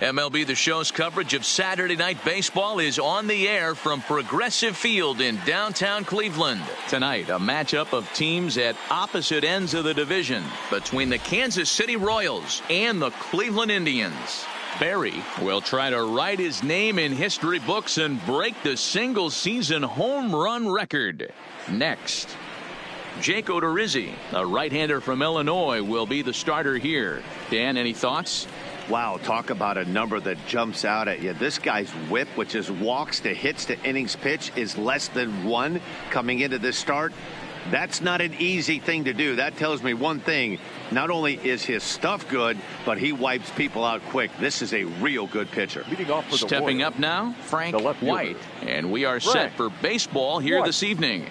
MLB The Show's coverage of Saturday Night Baseball is on the air from Progressive Field in downtown Cleveland. Tonight, a matchup of teams at opposite ends of the division between the Kansas City Royals and the Cleveland Indians. Barry will try to write his name in history books and break the single-season home run record. Next, Jake Odorizzi, a right-hander from Illinois, will be the starter here. Dan, any thoughts? Wow, talk about a number that jumps out at you. This guy's whip, which is walks to hits to innings pitch, is less than 1 coming into this start. That's not an easy thing to do. That tells me one thing. Not only is his stuff good, but he wipes people out quick. This is a real good pitcher. Stepping up now, Frank White. And we are set for baseball here this evening.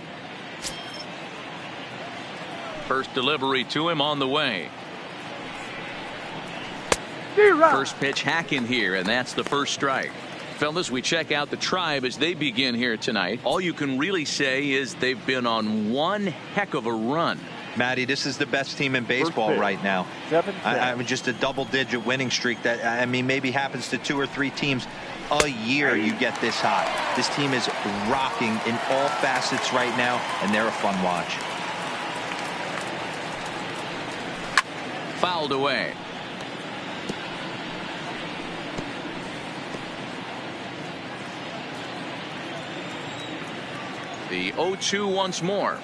First delivery to him on the way. First pitch hack in here, and that's the first strike. Fellas, we check out the Tribe as they begin here tonight. All you can really say is they've been on one heck of a run. Matty, this is the best team in baseball right now. I mean, just a double-digit winning streak that, I mean, maybe happens to 2 or 3 teams a year. You get this hot. This team is rocking in all facets right now, and they're a fun watch. Fouled away. The 0-2 once more.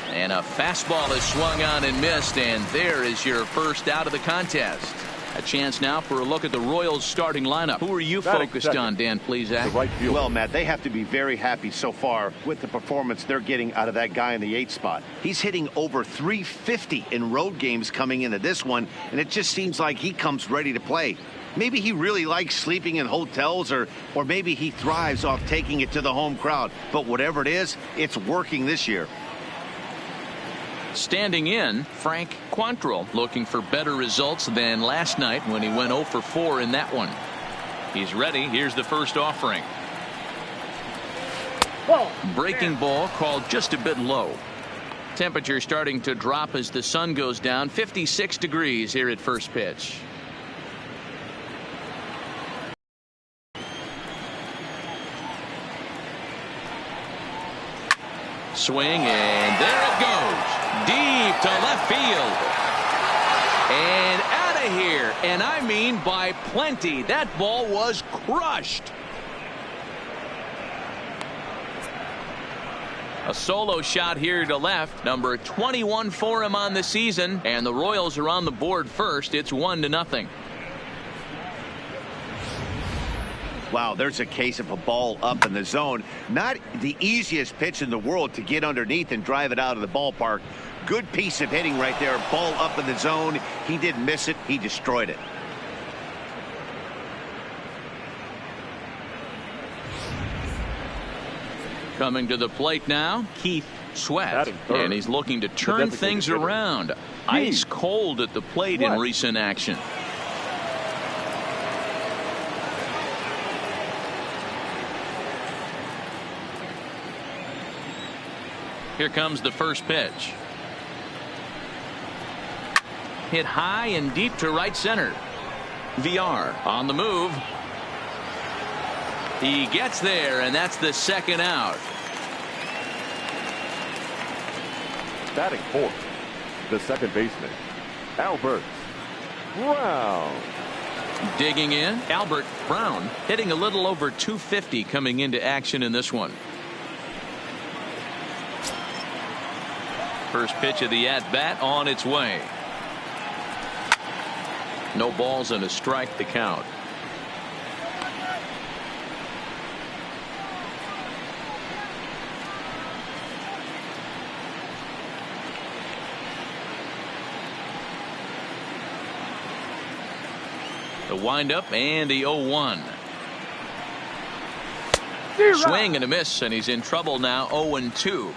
And a fastball is swung on and missed, and there is your first out of the contest. A chance now for a look at the Royals starting lineup. Who are you focused on, Dan Plesac? Well, Matt, they have to be very happy so far with the performance they're getting out of that guy in the 8th spot. He's hitting over 350 in road games coming into this one, and it just seems like he comes ready to play. Maybe he really likes sleeping in hotels, or maybe he thrives off taking it to the home crowd. But whatever it is, it's working this year. Standing in, Frank Quantrill, looking for better results than last night when he went 0 for 4 in that one. He's ready. Here's the first offering. Breaking ball called just a bit low. Temperature starting to drop as the sun goes down. 56 degrees here at first pitch. Swing, and there it goes. Deep to left field. And out of here. And I mean by plenty. That ball was crushed. A solo shot here to left. Number 21 for him on the season. And the Royals are on the board first. It's 1-0. Wow, there's a case of a ball up in the zone. Not the easiest pitch in the world to get underneath and drive it out of the ballpark. Good piece of hitting right there. Ball up in the zone. He didn't miss it. He destroyed it. Coming to the plate now, Keith Sweat. And he's looking to turn things around. Ice cold at the plate in recent action. Here comes the first pitch. Hit high and deep to right center. VR on the move. He gets there, and that's the second out. Batting fourth, the second baseman, Albert Brown. Digging in, Albert Brown, hitting a little over 250 coming into action in this one. First pitch of the at-bat on its way. No balls and a strike to count. The windup and the 0-1. Swing and a miss, and he's in trouble now. 0-2.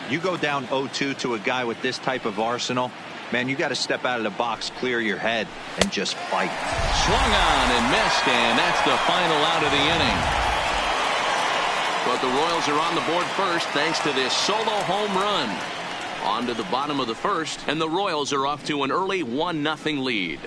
You go down 0-2 to a guy with this type of arsenal, man, you got to step out of the box, clear your head, and just fight. Swung on and missed, and that's the final out of the inning. But the Royals are on the board first thanks to this solo home run. On to the bottom of the first, and the Royals are off to an early 1-0 lead.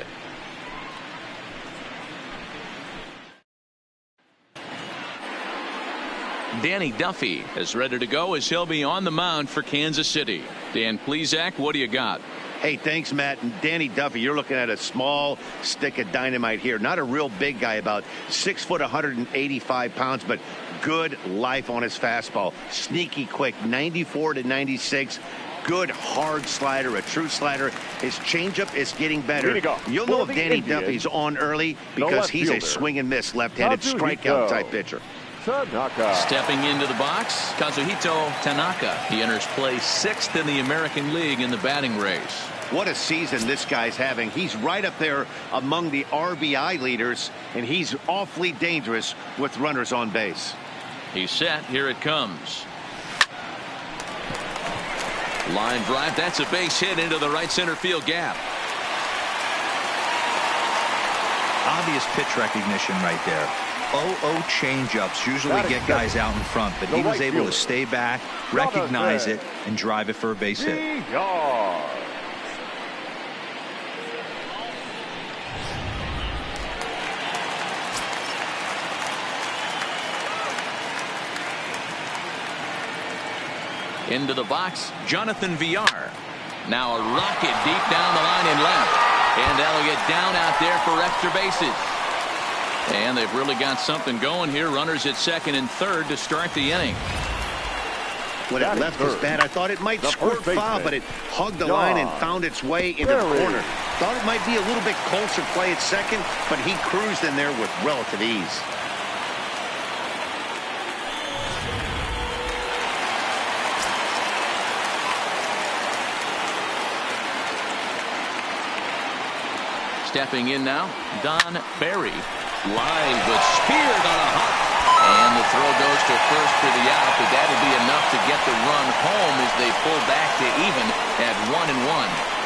Danny Duffy is ready to go as he'll be on the mound for Kansas City. Dan Plesac, what do you got? Hey, thanks, Matt. And Danny Duffy, you're looking at a small stick of dynamite here. Not a real big guy, about 6 foot, 185 pounds, but good life on his fastball. Sneaky quick, 94 to 96. Good hard slider, a true slider. His changeup is getting better. You'll know if Danny Duffy's on early because he's a swing and miss left-handed strikeout type pitcher. Stepping into the box, Kazuhito Tanaka. He enters play 6th in the American League in the batting race. What a season this guy's having. He's right up there among the RBI leaders, and he's awfully dangerous with runners on base. He's set. Here it comes. Line drive. That's a base hit into the right center field gap. Obvious pitch recognition right there. 0-0 changeups usually get guys out in front, but he was able to stay back, recognize it, and drive it for a base hit. Into the box, Jonathan Villar. Now a rocket deep down the line in left. And that'll get down out there for extra bases. And they've really got something going here. Runners at second and third to start the inning. When it left his bat, I thought it might squirt foul, but it hugged the line and found its way into the corner. Thought it might be a little bit closer play at second, but he cruised in there with relative ease. Stepping in now, Don Barry. Live but speared on a hop. And the throw goes to first for the out, but that'll be enough to get the run home as they pull back to even at 1-1.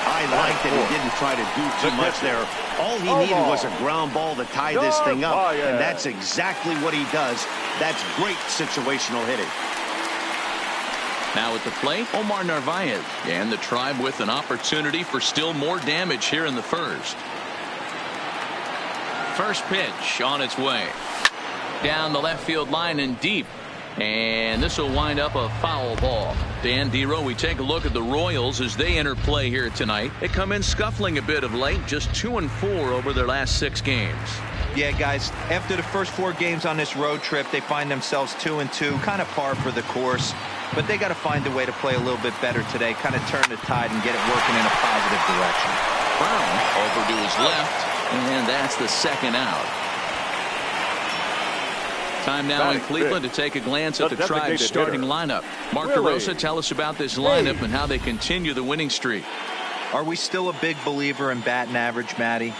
I liked that he didn't try to do too much there. All he needed was a ground ball to tie this thing up, and that's exactly what he does. That's great situational hitting. Now at the plate, Omar Narvaez. And the Tribe with an opportunity for still more damage here in the first. First pitch on its way. Down the left field line and deep. And this will wind up a foul ball. Dan Dero, we take a look at the Royals as they enter play here tonight. They come in scuffling a bit of late, just 2-4 over their last 6 games. Yeah, guys, after the first 4 games on this road trip, they find themselves 2-2, kind of par for the course. But they got to find a way to play a little bit better today, kind of turn the tide and get it working in a positive direction. Brown over to his left, and that's the second out. Time now in Cleveland to take a glance at the Tribe's starting lineup. Mark DeRosa, tell us about this lineup and how they continue the winning streak. Are we still a big believer in batting average, Matty?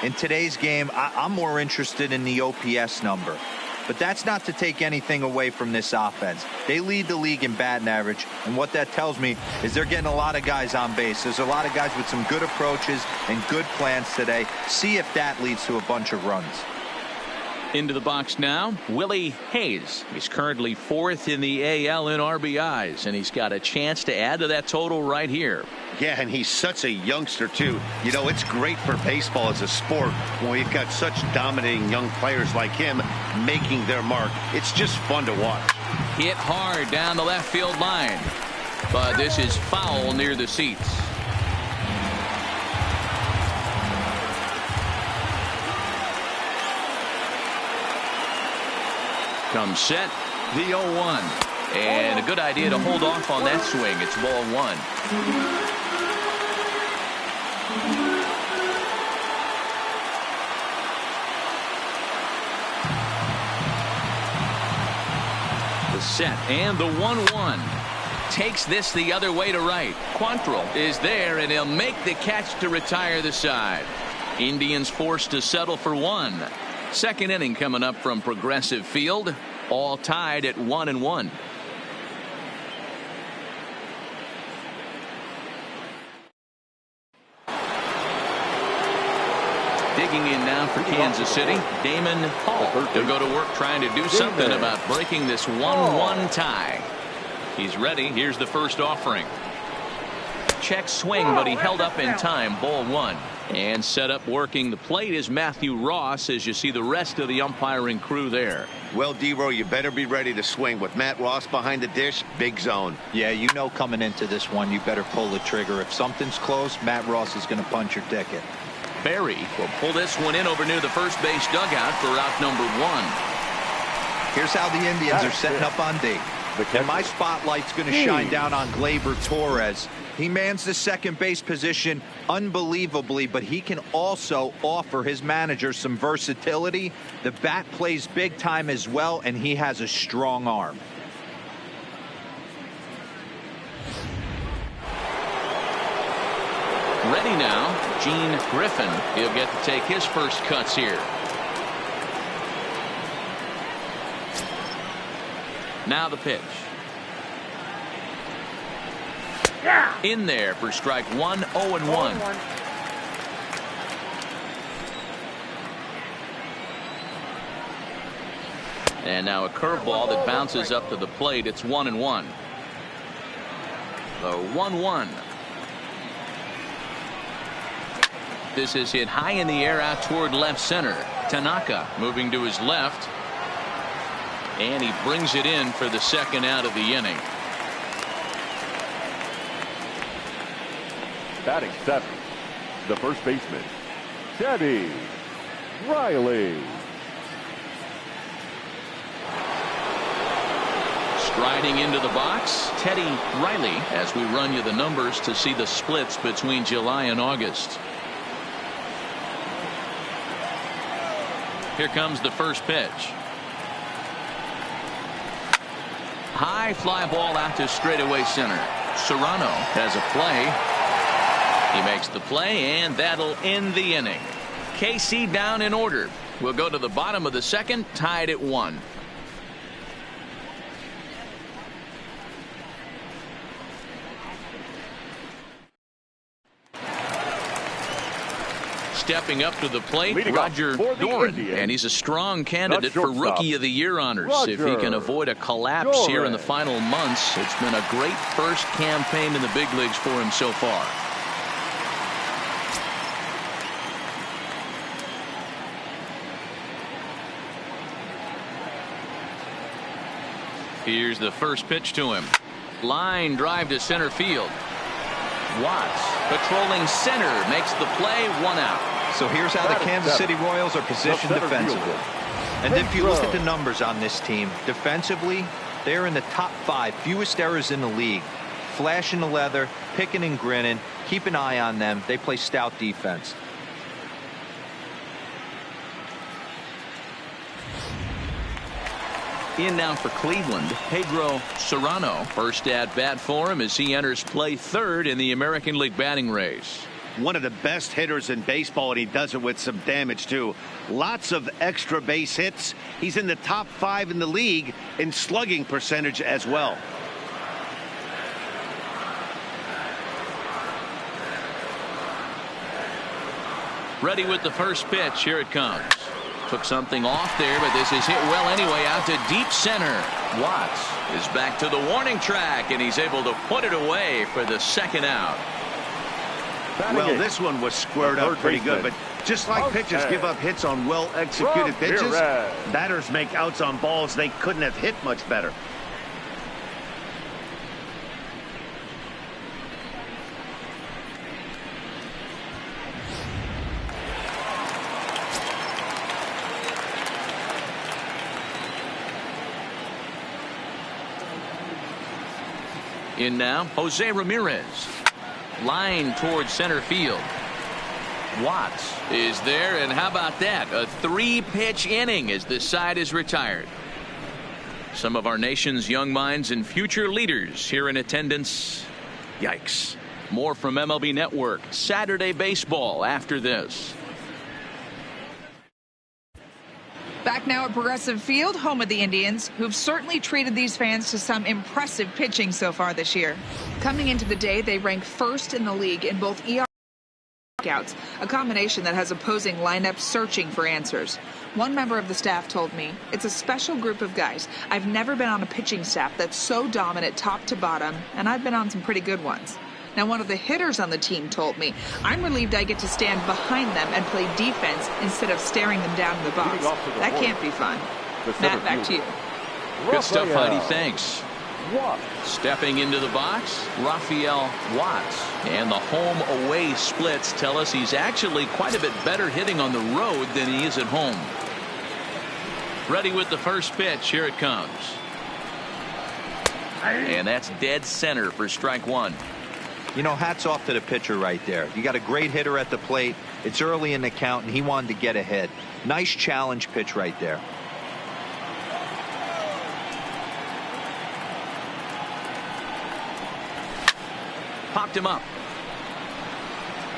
In today's game, I'm more interested in the OPS number. But that's not to take anything away from this offense. They lead the league in batting average, and what that tells me is they're getting a lot of guys on base. There's a lot of guys with some good approaches and good plans today. See if that leads to a bunch of runs. Into the box now, Willie Hayes. He's currently 4th in the AL in RBIs, and he's got a chance to add to that total right here. Yeah, and he's such a youngster, too. You know, it's great for baseball as a sport when we've got such dominating young players like him making their mark. It's just fun to watch. Hit hard down the left field line, but this is foul near the seats. Comes set, the 0-1. And a good idea to hold off on that swing. It's ball 1. The set and the 1-1. Takes this the other way to right. Quantrill is there, and he'll make the catch to retire the side. Indians forced to settle for 1. Second inning coming up from Progressive Field. All tied at 1-1. Digging in now for Kansas City, Damon Hall. He'll go to work trying to do something about breaking this 1-1 tie. He's ready. Here's the first offering. Check swing, but he held up in time. Ball 1. And set up working the plate is Matthew Ross, as you see the rest of the umpiring crew there. Well, D-Row, you better be ready to swing. With Matt Ross behind the dish, big zone. Yeah, you know coming into this one, you better pull the trigger. If something's close, Matt Ross is going to punch your ticket. Barry will pull this one in over near the first base dugout for out number 1. Here's how the Indians are setting up on D. And my spotlight's going to shine down on Gleyber Torres. He mans the second base position unbelievably, but he can also offer his manager some versatility. The bat plays big time as well, and he has a strong arm. Ready now, Gene Griffin. He'll get to take his first cuts here. Now the pitch. In there for strike 1, 0-1. And now a curveball that bounces up to the plate. It's 1-1. The 1-1. This is hit high in the air out toward left center. Tanaka moving to his left. And he brings it in for the second out of the inning. Batting 7th, the first baseman, Teddy Riley. Striding into the box, Teddy Riley, as we run you the numbers to see the splits between July and August. Here comes the first pitch. High fly ball out to straightaway center. Serrano has a play. He makes the play, and that'll end the inning. KC down in order. We'll go to the bottom of the second, tied at 1. Stepping up to the plate, Roger Doran, and he's a strong candidate for Rookie of the Year honors. If he can avoid a collapse here in the final months, it's been a great first campaign in the big leagues for him so far. Here's the first pitch to him. Line drive to center field. Watts patrolling center makes the play, 1 out. So here's how the Kansas City Royals are positioned defensively. And if you look at the numbers on this team, defensively, they're in the top 5 fewest errors in the league. Flashing the leather, picking and grinning. Keep an eye on them. They play stout defense. In now for Cleveland, Pedro Serrano. First at bat for him as he enters play 3rd in the American League batting race. One of the best hitters in baseball, and he does it with some damage too. Lots of extra base hits. He's in the top 5 in the league in slugging percentage as well. Ready with the first pitch. Here it comes. Took something off there, but this is hit well anyway out to deep center. Watts is back to the warning track, and he's able to put it away for the second out. Well, this one was squared up pretty good, but just like pitchers give up hits on well-executed pitches, batters make outs on balls they couldn't have hit much better. In now, Jose Ramirez. Line towards center field. Watts is there, and how about that? A 3-pitch inning as this side is retired. Some of our nation's young minds and future leaders here in attendance. Yikes. More from MLB Network. Saturday baseball after this. Back now at Progressive Field, home of the Indians, who've certainly treated these fans to some impressive pitching so far this year. Coming into the day, they rank 1st in the league in both ERA and strikeouts, a combination that has opposing lineups searching for answers. One member of the staff told me, "It's a special group of guys. I've never been on a pitching staff that's so dominant top to bottom, and I've been on some pretty good ones." Now, one of the hitters on the team told me, "I'm relieved I get to stand behind them and play defense instead of staring them down in the box. That can't be fun." Matt, back to you. Good stuff, Heidi. Thanks. Stepping into the box, Raphael Watts. And the home-away splits tell us he's actually quite a bit better hitting on the road than he is at home. Ready with the first pitch. Here it comes. And that's dead center for strike one. You know, hats off to the pitcher right there. You got a great hitter at the plate. It's early in the count, and he wanted to get ahead. Nice challenge pitch right there. Popped him up.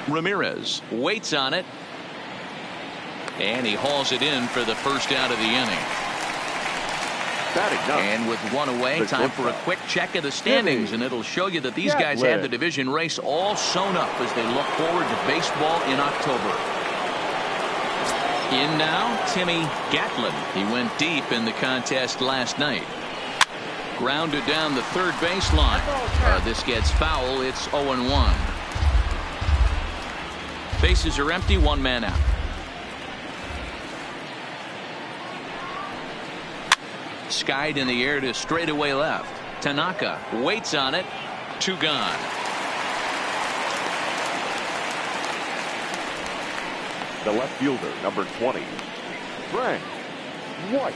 Ramirez waits on it. And he hauls it in for the first out of the inning. And with one away, time for a quick check of the standings, and it'll show you that these guys have the division race all sewn up as they look forward to baseball in October. In now, Timmy Gatlin. He went deep in the contest last night. Grounded down the third baseline. This gets foul. It's 0-1. Bases are empty. One man out. Skied in the air to straightaway left. Tanaka waits on it. Two gone. The left fielder, number 20, Frank White.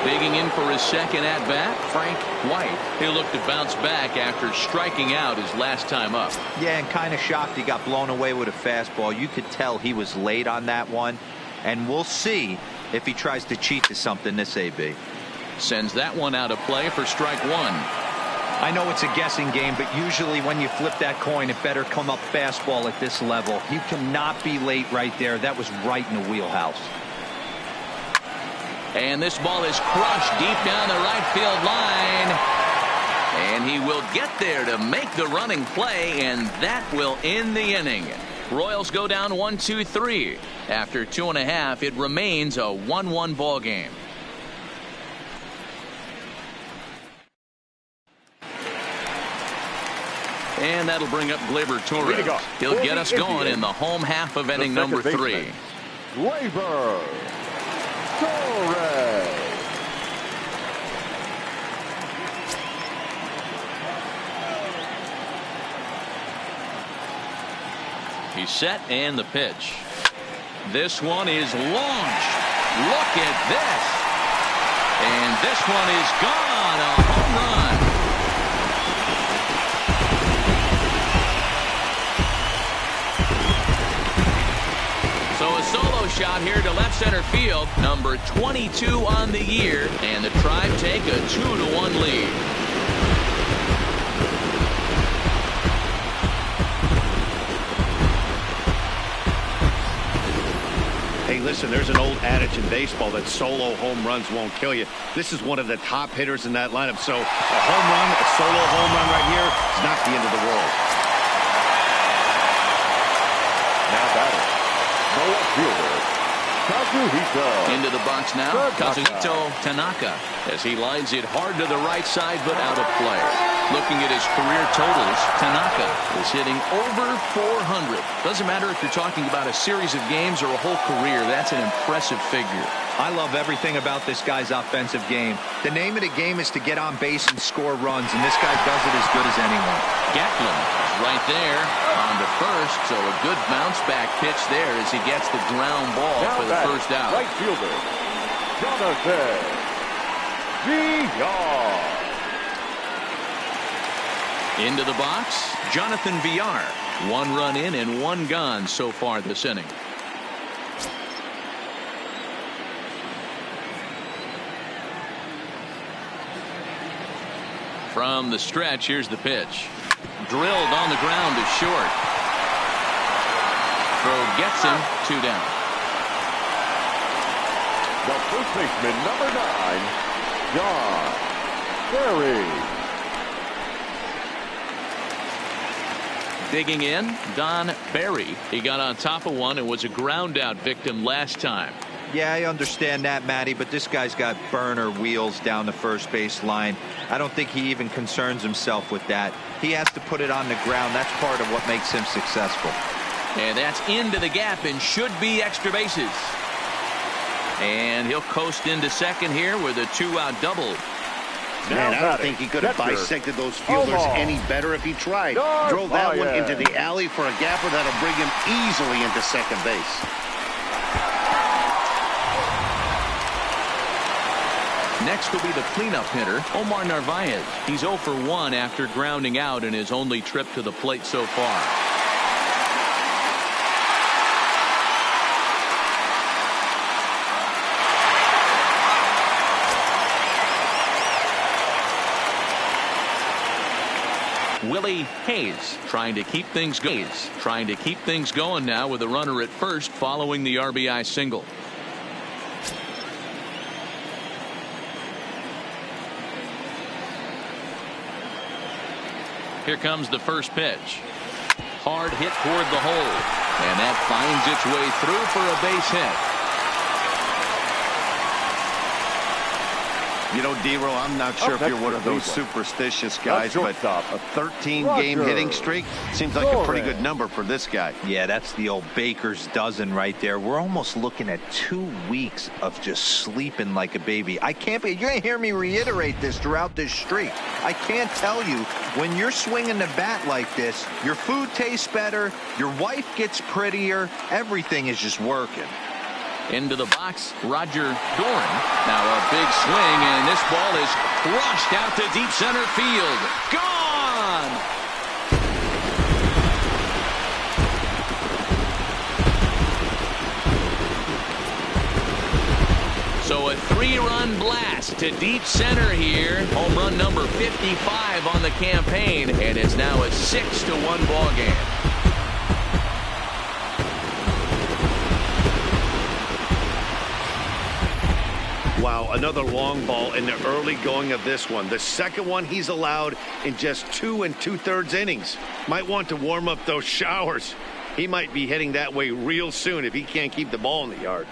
Digging in for his second at-bat, Frank White. He'll look to bounce back after striking out his last time up. Yeah, and kind of shocked he got blown away with a fastball. You could tell he was late on that one. And we'll see if he tries to cheat to something this AB. Sends that one out of play for strike one. I know it's a guessing game, but usually when you flip that coin, it better come up fastball at this level. You cannot be late right there. That was right in the wheelhouse. And this ball is crushed deep down the right field line. And he will get there to make the running play, and that will end the inning. Royals go down 1-2-3. After 2.5, it remains a 1-1 ball game. And that'll bring up Gleyber Torres. He'll get us going in the home half of inning number 3. Gleyber Torres. He's set, and the pitch. This one is launched. Look at this. And this one is gone. A home run. So a solo shot here to left center field. Number 22 on the year. And the Tribe take a 2-1 lead. Hey, listen, there's an old adage in baseball that solo home runs won't kill you. This is one of the top hitters in that lineup. So a home run, a solo home run right here is not the end of the world. Now batting, the left fielder, Kazuhito. Into the box now, Kazuhito Tanaka, as he lines it hard to the right side, but out of play. Looking at his career totals, Tanaka is hitting over 400. Doesn't matter if you're talking about a series of games or a whole career. That's an impressive figure. I love everything about this guy's offensive game. The name of the game is to get on base and score runs, and this guy does it as good as anyone. Gatlin is right there on the first, so a good bounce back pitch there as he gets the ground ball now for the first out. Right fielder, Jonathan Villar. Into the box, Jonathan Villar. 1 run in and 1 gone so far this inning. From the stretch, here's the pitch. Drilled on the ground to short. Throw gets him, 2 down. The first baseman, number 9, John Barry. Digging in, Don Barry. He got on top of one and was a ground out victim last time. Yeah, I understand that, Matty, but this guy's got burner wheels down the first base line. I don't think he even concerns himself with that. He has to put it on the ground. That's part of what makes him successful. And that's into the gap and should be extra bases. And he'll coast into second here with a 2-out double. Man, I don't think he could have bisected those fielders any better if he tried. Drove that one into the alley for a gapper that'll bring him easily into second base. Next will be the cleanup hitter, Omar Narvaez. He's 0 for 1 after grounding out in his only trip to the plate so far. Willie Hayes trying to keep things going now with a runner at first following the RBI single. Here comes the first pitch. Hard hit toward the hole, and that finds its way through for a base hit. You know, D-Row, I'm not sure if you're one of those superstitious guys, but a 13-game hitting streak seems like a pretty good number for this guy. Yeah, that's the old baker's dozen right there. We're almost looking at 2 weeks of just sleeping like a baby. I can't be. You're going to hear me reiterate this throughout this streak. I can't tell you, when you're swinging the bat like this, your food tastes better, your wife gets prettier, everything is just working. Into the box, Roger Doran. Now a big swing, and this ball is crushed out to deep center field. Gone! So a 3-run blast to deep center here. Home run number 55 on the campaign, and it's now a 6-1 ball game. Wow, another long ball in the early going of this one. The second one he's allowed in just 2 2/3 innings. Might want to warm up those showers. He might be heading that way real soon if he can't keep the ball in the yard.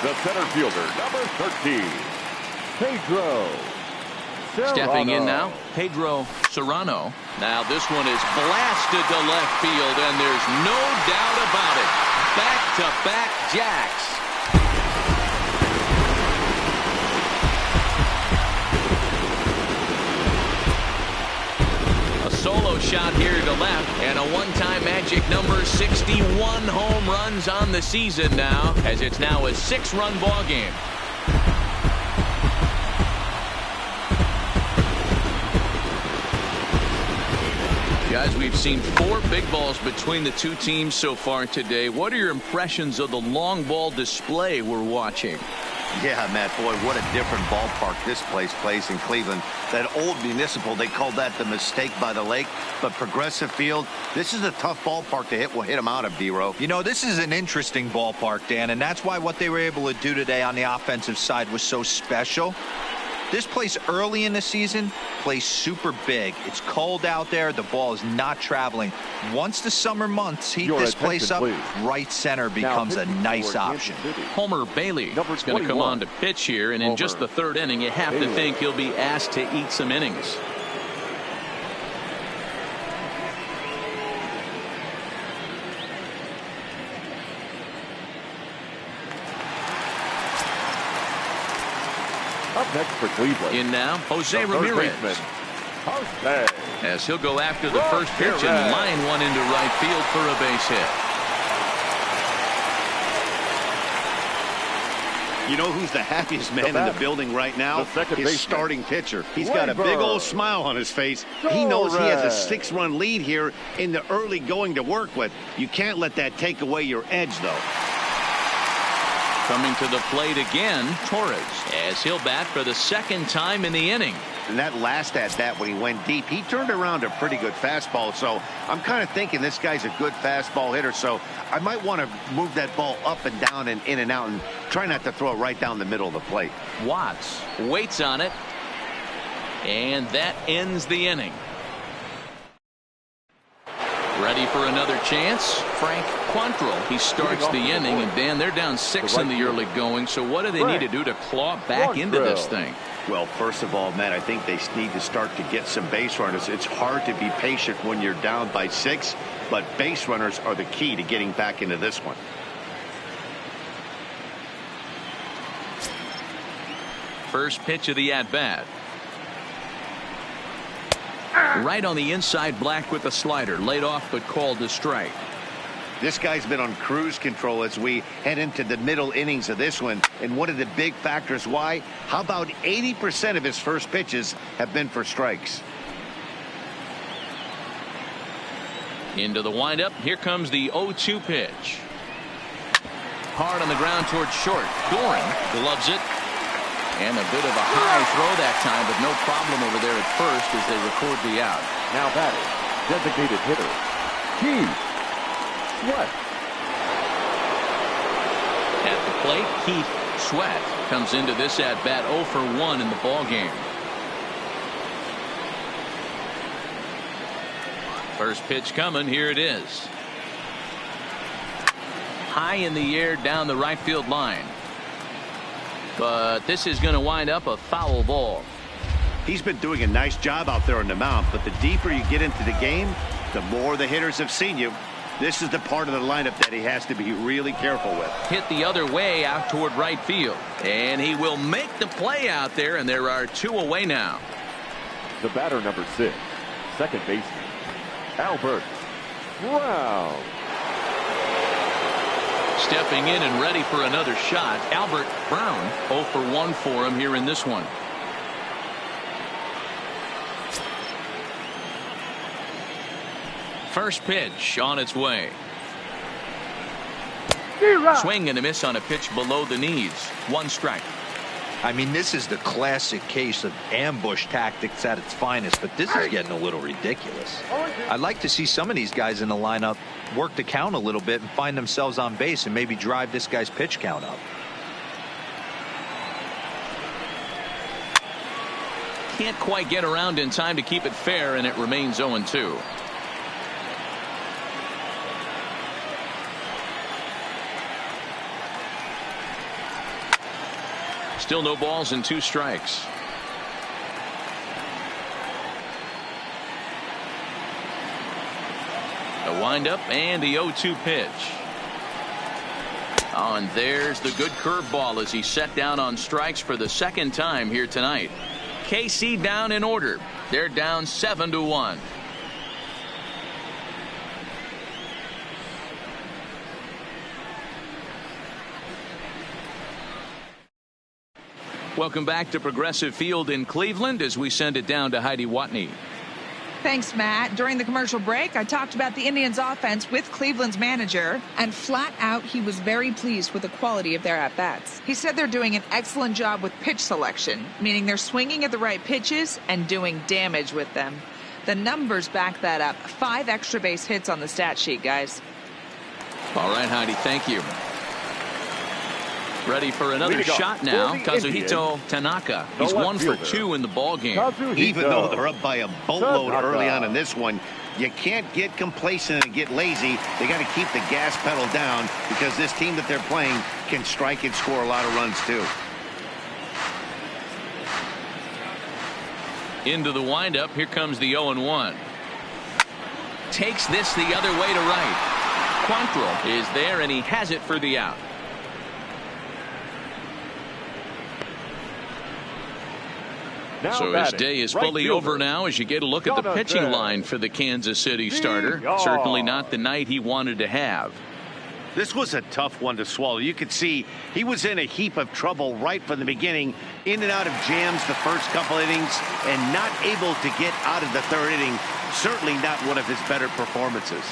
The center fielder, number 13, Pedro Serrano. Stepping in now, Pedro Serrano. Now this one is blasted to left field, and there's no doubt about it. Back-to-back jacks. A solo shot here to left, and a one-time magic number 61 home runs on the season now, as it's now a 6-run ball game. Guys, we've seen 4 big balls between the two teams so far today. What are your impressions of the long ball display we're watching? Yeah, Matt, boy, what a different ballpark this place plays in Cleveland. That old Municipal, they called that the mistake by the lake. But Progressive Field, this is a tough ballpark to hit. We'll hit them out of, D-Row. You know, this is an interesting ballpark, Dan, and that's why what they were able to do today on the offensive side was so special. This place early in the season plays super big. It's cold out there. The ball is not traveling. Once the summer months heat this place up, right center becomes a nice option. Homer Bailey is going to come on to pitch here, and in just the 3rd inning, you have to think he'll be asked to eat some innings. Up next for Cleveland. In now, Jose Ramirez. As he'll go after the first pitch and line one into right field for a base hit. You know who's the happiest man in the building right now? His starting pitcher. He's got a big old smile on his face. He knows he has a 6-run lead here in the early going to work with. You can't let that take away your edge, though. Coming to the plate again, Torres, as he'll bat for the 2nd time in the inning. And that last at-bat when he went deep, he turned around a pretty good fastball. So I'm kind of thinking this guy's a good fastball hitter. So I might want to move that ball up and down and in and out and try not to throw it right down the middle of the plate. Watts waits on it. And that ends the inning. Ready for another chance? Frank Quantrill. He starts the inning, and Dan, they're down 6 in the early going. So what do they need to do to claw back into this thing? Well, first of all, Matt, I think they need to start to get some base runners. It's hard to be patient when you're down by 6, but base runners are the key to getting back into this one. First pitch of the at-bat. Right on the inside, Black with the slider. Laid off but called to strike. This guy's been on cruise control as we head into the middle innings of this one. And one of the big factors why, how about 80% of his first pitches have been for strikes? Into the windup. Here comes the 0-2 pitch. Hard on the ground towards short. Doran gloves it. And a bit of a high throw that time, but no problem over there at first as they record the out. Now batting, designated hitter, Keith Sweat. At the plate, Keith Sweat comes into this at-bat 0 for 1 in the ballgame. First pitch coming. Here it is. High in the air down the right field line. But this is going to wind up a foul ball. He's been doing a nice job out there on the mound, but the deeper you get into the game, the more the hitters have seen you. This is the part of the lineup that he has to be really careful with. Hit the other way out toward right field. And he will make the play out there, and there are 2 away now. The batter, number 6, second baseman, Albert Brown. Stepping in and ready for another shot, Albert Brown. 0 for 1 for him here in this one. First pitch on its way. Swing and a miss on a pitch below the knees. 1 strike. I mean, this is the classic case of ambush tactics at its finest, but this is getting a little ridiculous. I'd like to see some of these guys in the lineup work the count a little bit and find themselves on base and maybe drive this guy's pitch count up. Can't quite get around in time to keep it fair, and it remains 0-2. Still no balls and 2 strikes. A windup and the 0-2 pitch. Oh, and there's the good curveball as he set down on strikes for the 2nd time here tonight. KC down in order. They're down 7-1. Welcome back to Progressive Field in Cleveland as we send it down to Heidi Watney. Thanks, Matt. During the commercial break, I talked about the Indians' offense with Cleveland's manager, and flat out, he was very pleased with the quality of their at-bats. He said they're doing an excellent job with pitch selection, meaning they're swinging at the right pitches and doing damage with them. The numbers back that up. 5 extra base hits on the stat sheet, guys. All right, Heidi, thank you. Ready for another shot now. Kazuhito Tanaka. He's 1 for 2 in the ball game. Even though they're up by a boatload early on in this one, you can't get complacent and get lazy. They got to keep the gas pedal down because this team that they're playing can strike and score a lot of runs too. Into the windup. Here comes the 0-1. Takes this the other way to right. Quantrill is there, and he has it for the out. Now so his day is fully over now as you get a look at the pitching line for the Kansas City starter. Certainly not the night he wanted to have. This was a tough one to swallow. You could see he was in a heap of trouble right from the beginning, in and out of jams the first couple innings, and not able to get out of the 3rd inning. Certainly not one of his better performances.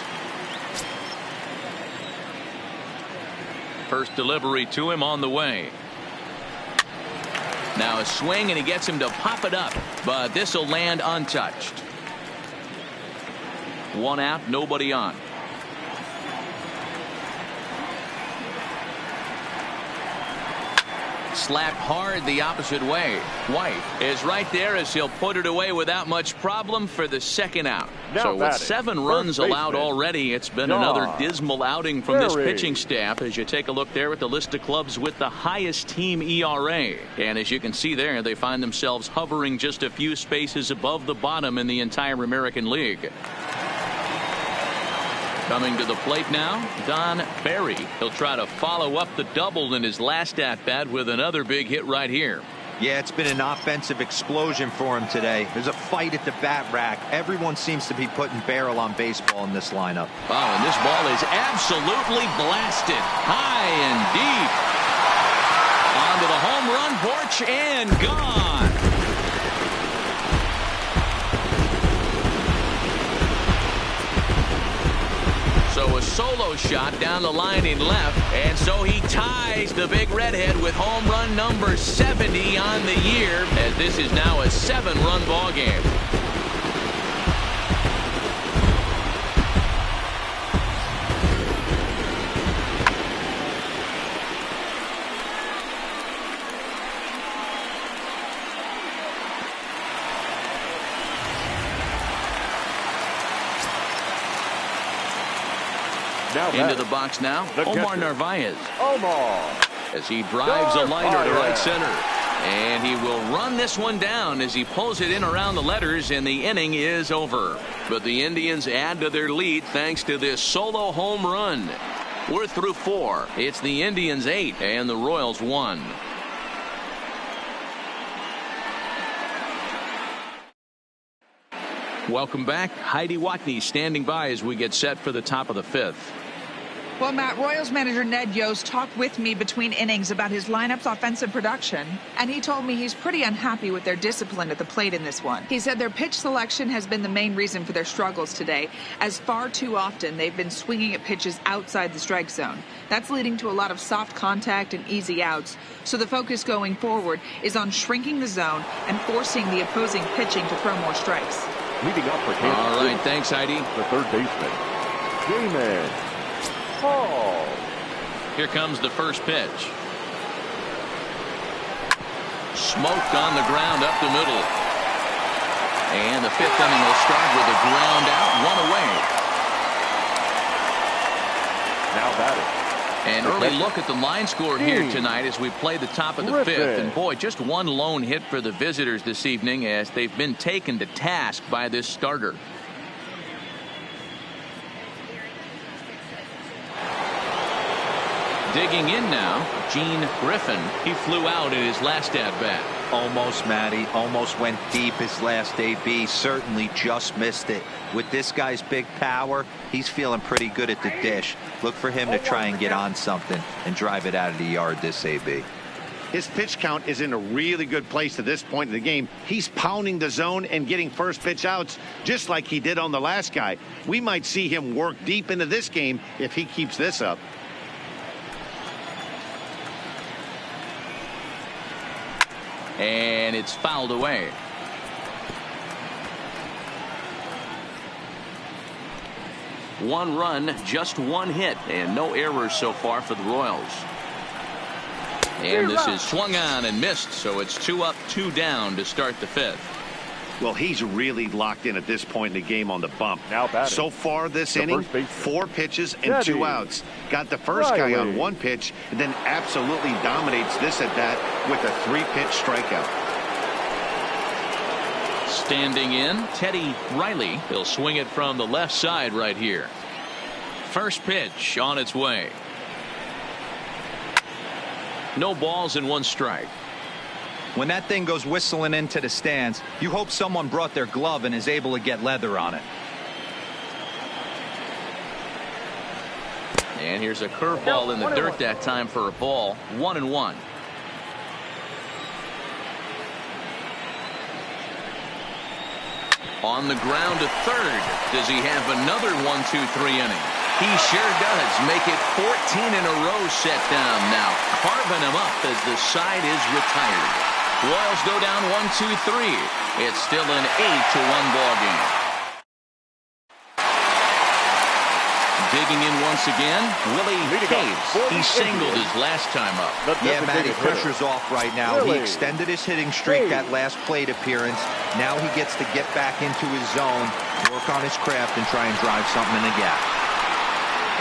First delivery to him on the way. Now a swing, and he gets him to pop it up, but this will land untouched. 1 out, nobody on. slapped hard the opposite way. White is right there as he'll put it away without much problem for the second out. So with 7 runs allowed already, it's been another dismal outing from this pitching staff as you take a look there at the list of clubs with the highest team ERA. And as you can see there, they find themselves hovering just a few spaces above the bottom in the entire American League. Coming to the plate now, Don Barry. He'll try to follow up the double in his last at-bat with another big hit right here. Yeah, it's been an offensive explosion for him today. There's a fight at the bat rack. Everyone seems to be putting barrel on baseball in this lineup. Oh, and this ball is absolutely blasted. High and deep. Onto the home run porch and gone. So a solo shot down the line in left, and so he ties the big redhead with home run number 70 on the year, as this is now a 7-run ball game. Into the box now, Omar Narvaez. As he drives a liner to right center. And he will run this one down as he pulls it in around the letters, and the inning is over. But the Indians add to their lead thanks to this solo home run. We're through 4. It's the Indians 8 and the Royals 1. Welcome back. Heidi Watney standing by as we get set for the top of the 5th. Well, Matt, Royals manager Ned Yost talked with me between innings about his lineup's offensive production, and he told me he's pretty unhappy with their discipline at the plate in this one. He said their pitch selection has been the main reason for their struggles today, as far too often they've been swinging at pitches outside the strike zone. That's leading to a lot of soft contact and easy outs, so the focus going forward is on shrinking the zone and forcing the opposing pitching to throw more strikes. Leading up for Kansas All right, thanks, Heidi. The third baseman, J-Man Paul. Here comes the first pitch. Smoked on the ground up the middle. And the 5th inning will start with a ground out, 1 away. Now batting. An early look at the line score here tonight as we play the top of the 5th. And boy, just one lone hit for the visitors this evening as they've been taken to task by this starter. Digging in now, Gene Griffin. He flew out in his last at-bat. Almost, Matty. Almost went deep his last AB. Certainly just missed it. With this guy's big power, he's feeling pretty good at the dish. Look for him to try and get on something and drive it out of the yard this AB. His pitch count is in a really good place at this point in the game. He's pounding the zone and getting first pitch outs just like he did on the last guy. We might see him work deep into this game if he keeps this up. And it's fouled away. One run, just one hit, and no errors so far for the Royals. And this is swung on and missed, so it's 2 up, 2 down to start the 5th. Well, he's really locked in at this point in the game on the bump. Now batting. So far this inning, 4 pitches and 2 outs. Got the first guy on 1 pitch, and then absolutely dominates this at bat with a 3-pitch strikeout. Standing in, Teddy Riley. He'll swing it from the left side right here. First pitch on its way. No balls and 1 strike. When that thing goes whistling into the stands, you hope someone brought their glove and is able to get leather on it. And here's a curveball in the dirt that time for a ball. 1-1. On the ground to third. Does he have another 1-2-3 inning? He sure does. Make it 14 in a row set down now. Carving him up as the side is retired. Royals go down 1-2-3. It's still an 8-1 ball game. Digging in once again, Willie Hayes. He singled his last time up. Yeah, Matty, pressure's off right now. He extended his hitting streak that last plate appearance. Now he gets to get back into his zone, work on his craft, and try and drive something in the gap.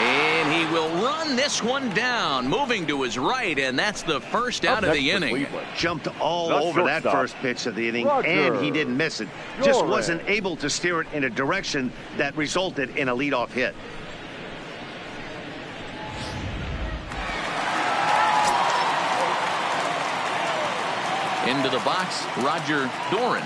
And he will run this one down, moving to his right, and that's the first out of the inning. Jumped all over that first pitch of the inning, and he didn't miss it. Just wasn't able to steer it in a direction that resulted in a leadoff hit. Into the box, Roger Doran,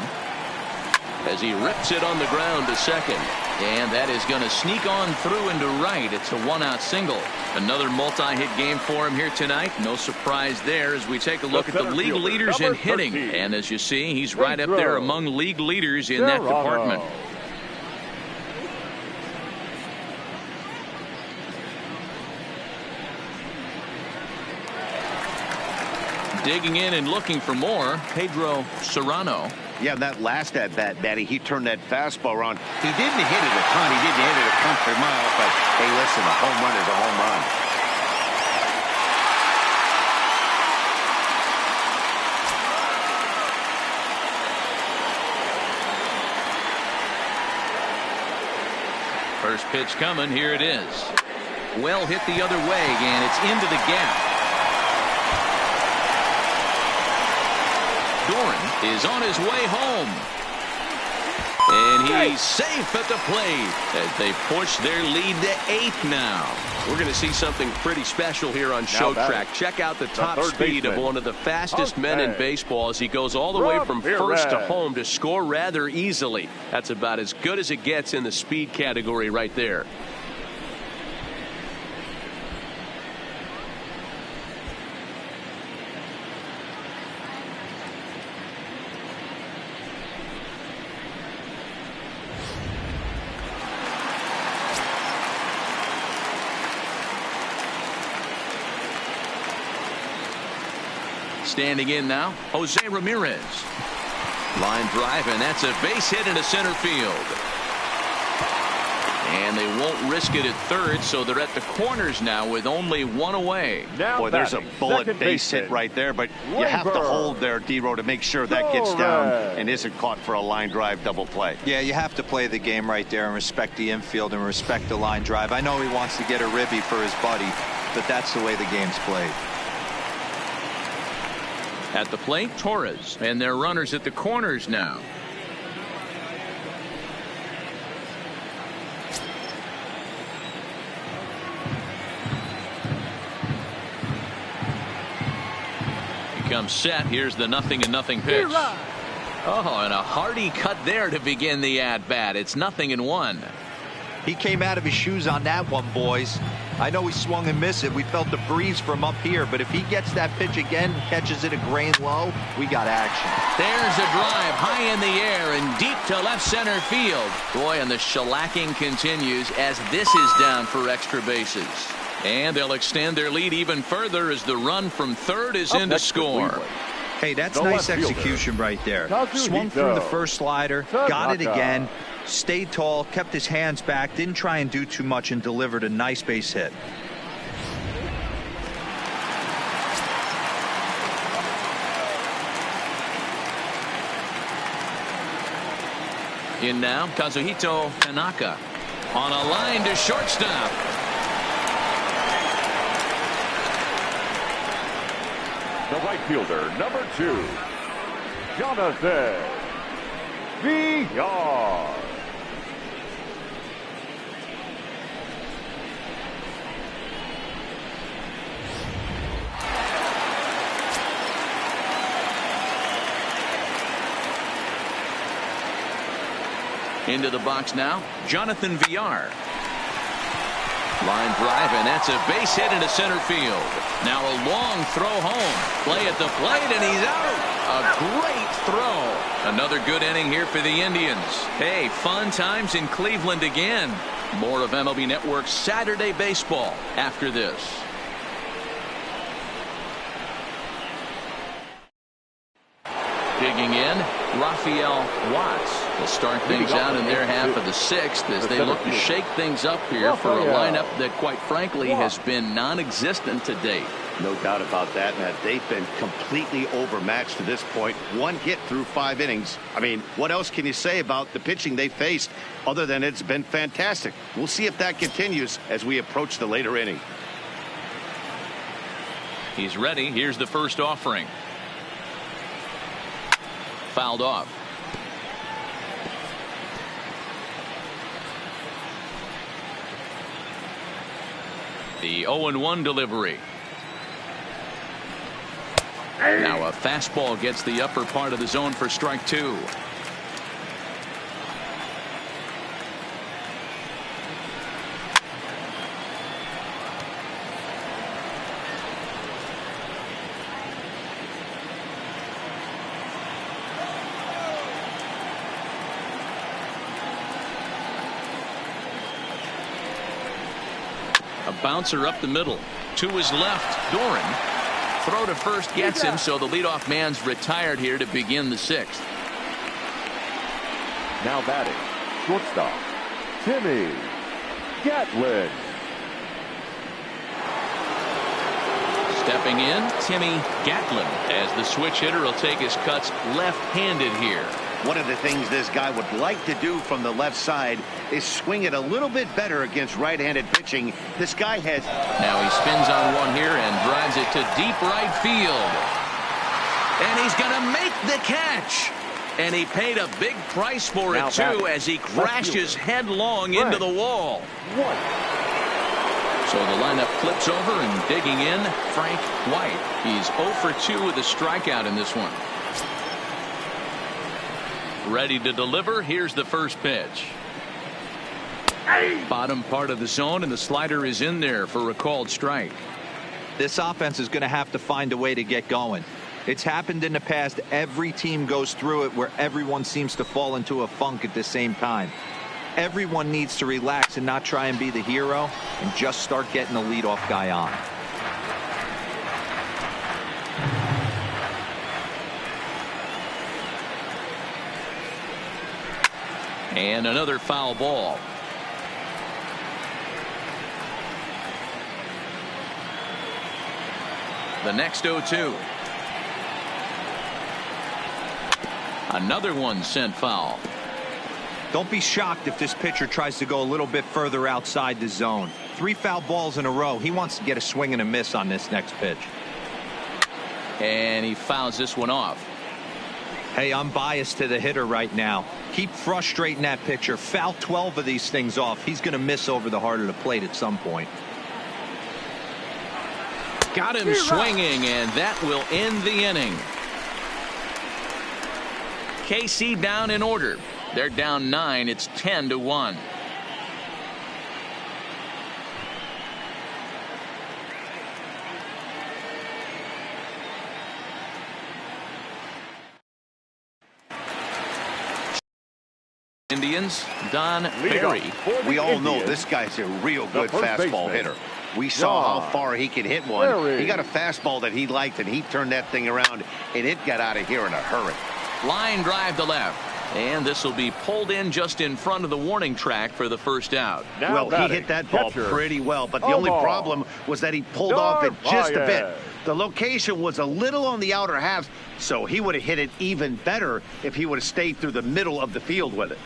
as he rips it on the ground to second. And that is going to sneak on through into right. It's a one-out single. Another multi-hit game for him here tonight. No surprise there as we take a look at the league leaders in hitting. And as you see, he's right up there among league leaders in that department. Digging in and looking for more, Pedro Serrano. Yeah, that last at bat, Matty, he turned that fastball around. He didn't hit it a ton. He didn't hit it a country mile, but hey, listen, a home run is a home run. First pitch coming. Here it is. Well hit the other way, and it's into the gap. Doran is on his way home. And he's safe at the plate as they push their lead to 8 now. We're going to see something pretty special here on Show Track. Check out the top speed of one of the fastest men in baseball as he goes all the way from first to home to score rather easily. That's about as good as it gets in the speed category right there. Standing in now, Jose Ramirez. Line drive, and that's a base hit into center field. And they won't risk it at third, so they're at the corners now with only one away. Boy, there's a bullet base hit right there, but you have to hold there, D-Row, to make sure that gets down and isn't caught for a line drive double play. Yeah, you have to play the game right there and respect the infield and respect the line drive. I know he wants to get a ribby for his buddy, but that's the way the game's played. At the plate, Torres, and their runners at the corners now. He comes set. Here's the 0-0 pitch. Oh, and a hearty cut there to begin the at-bat. It's 0-1. He came out of his shoes on that one, boys. I know he swung and missed it. We felt the breeze from up here, but if he gets that pitch again, catches it a grain low, we got action. There's a drive high in the air and deep to left center field. Boy, and the shellacking continues as this is down for extra bases. And they'll extend their lead even further as the run from third is in to score. Hey, that's nice execution right there. Swung through the first slider, got it again, stayed tall, kept his hands back, didn't try and do too much, and delivered a nice base hit. In now, Kazuhito Tanaka on a line to shortstop. The right fielder, number 2, Jonathan Villar. Into the box now, Jonathan Villar. Line drive, and that's a base hit into center field. Now a long throw home. Play at the plate, and he's out. A great throw. Another good inning here for the Indians. Hey, fun times in Cleveland again. More of MLB Network's Saturday Baseball after this. Digging in, Raphael Watts will start things out in their half of the sixth as they look to shake things up here for a lineup that, quite frankly, has been non-existent to date. No doubt about that, Matt. They've been completely overmatched to this point. One hit through 5 innings. I mean, what else can you say about the pitching they faced other than it's been fantastic? We'll see if that continues as we approach the later inning. He's ready. Here's the first offering. Fouled off. The 0-1 delivery. Now a fastball gets the upper part of the zone for strike 2. A bouncer up the middle. To his left, Doran. Throw to first gets him, so the leadoff man's retired here to begin the sixth. Now batting, shortstop, Timmy Gatlin. Stepping in, Timmy Gatlin, as the switch hitter will take his cuts left-handed here. One of the things this guy would like to do from the left side is swing it a little bit better against right-handed pitching. This guy has... Now he spins on one here and drives it to deep right field. And he's going to make the catch. And he paid a big price for it, too, as he crashes headlong into the wall. So the lineup flips over and digging in, Frank White. He's 0 for 2 with a strikeout in this one. Ready to deliver. Here's the first pitch. Bottom part of the zone, and the slider is in there for a called strike. This offense is going to have to find a way to get going. It's happened in the past. Every team goes through it where everyone seems to fall into a funk at the same time. Everyone needs to relax and not try and be the hero and just start getting the leadoff guy on. And another foul ball. The next 0-2. Another one sent foul. Don't be shocked if this pitcher tries to go a little bit further outside the zone. 3 foul balls in a row. He wants to get a swing and a miss on this next pitch. And he fouls this one off. Hey, I'm biased to the hitter right now. Keep frustrating that pitcher. Foul 12 of these things off. He's going to miss over the heart of the plate at some point. Got him swinging, and that will end the inning. KC down in order. They're down 9. It's 10-1. Indians, Don Berry. We all know this guy's a real good fastball hitter. We saw how far he could hit one. He got a fastball that he liked, and he turned that thing around, and it got out of here in a hurry. Line drive to left. And this will be pulled in just in front of the warning track for the first out. Well, he hit that ball pretty well, but the only problem was that he pulled off it just a bit. The location was a little on the outer half, so he would have hit it even better if he would have stayed through the middle of the field with it.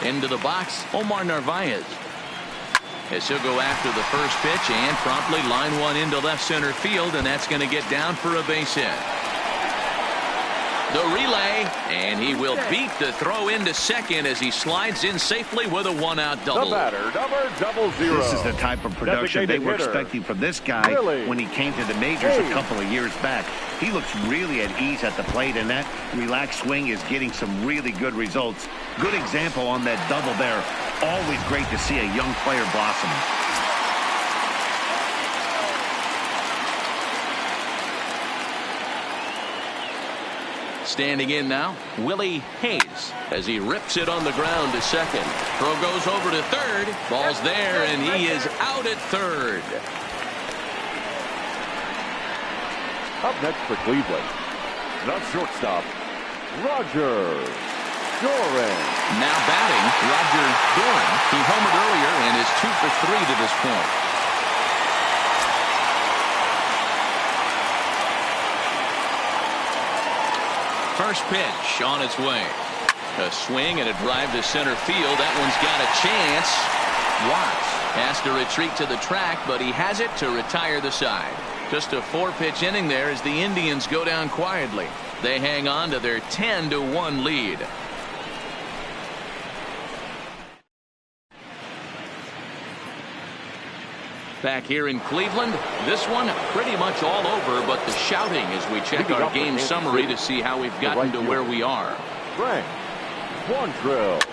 Into the box, Omar Narvaez. As he'll go after the first pitch and promptly line one into left center field, and that's going to get down for a base hit. The relay, and he will beat the throw into second as he slides in safely with a one-out double. The batter, number 00. This is the type of production they were expecting from this guy when he came to the majors a couple of years back. He looks really at ease at the plate, and that relaxed swing is getting some really good results. Good example on that double there. Always great to see a young player blossom. Standing in now, Willie Hayes as he rips it on the ground to second. Throw goes over to third. Ball's there, and he is out at third. Up next for Cleveland, the shortstop, Roger Doran. Now batting, Roger Doran. He homered earlier and is 2 for 3 to this point. First pitch on its way. A swing and a drive to center field. That one's got a chance. Watts has to retreat to the track, but he has it to retire the side. Just a 4-pitch inning there as the Indians go down quietly. They hang on to their 10-1 lead. Back here in Cleveland, this one pretty much all over, but the shouting as we check our game summary to see how we've gotten to where we are. Frank Quantrill.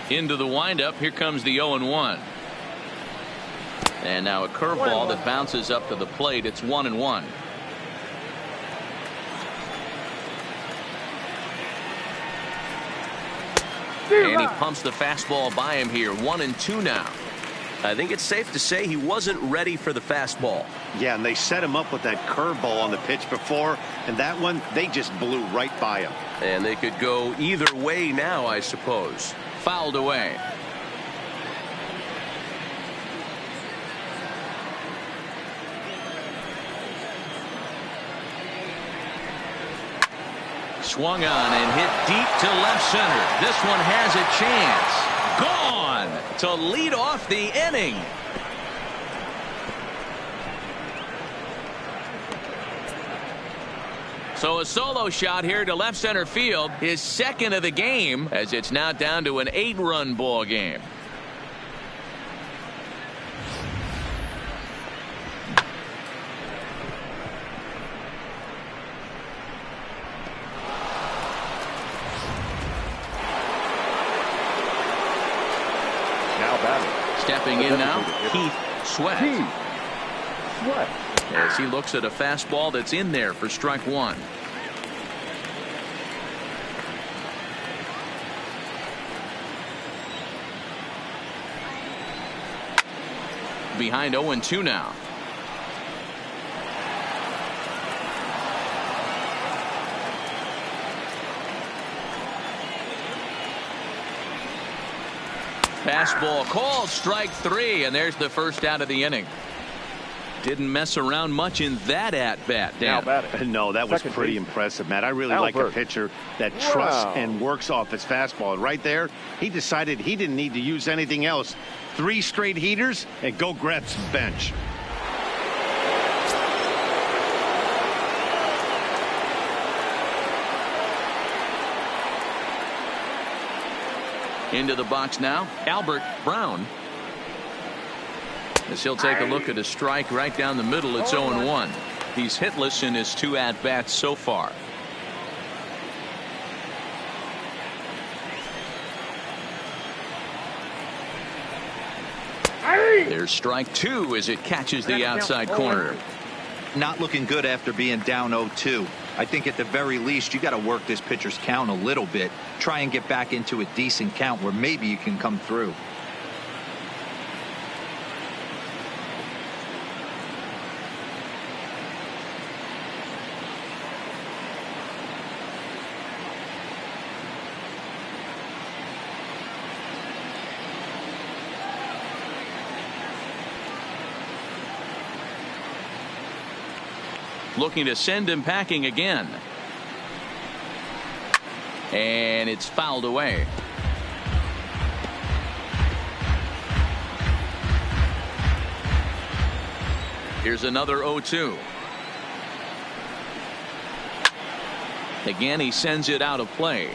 Into the windup, here comes the 0-1. And now a curveball that bounces up to the plate. It's 1-1. And he pumps the fastball by him here. 1-2 now. I think it's safe to say he wasn't ready for the fastball. Yeah, and they set him up with that curveball on the pitch before, and that one, they just blew right by him. And they could go either way now, I suppose. Fouled away. Swung on and hit deep to left center. This one has a chance. Gone to lead off the inning. So a solo shot here to left center field, his second of the game, as it's now down to an 8-run ball game. Stepping in now, Keith Sweat. As he looks at a fastball that's in there for strike one. Behind 0-2 now. Fastball called, strike three, and there's the first out of the inning. Didn't mess around much in that at-bat, Dan. No, that was pretty impressive, Matt. I really like a pitcher that trusts and works off his fastball. And right there, he decided he didn't need to use anything else. 3 straight heaters and go grab some bench. Into the box now, Albert Brown. As he'll take a look at a strike right down the middle, it's 0-1. He's hitless in his 2 at-bats so far. There's strike 2 as it catches the outside corner. Not looking good after being down 0-2. I think at the very least you got to work this pitcher's count a little bit. Try and get back into a decent count where maybe you can come through. Looking to send him packing again. And it's fouled away. Here's another 0-2. Again, he sends it out of play.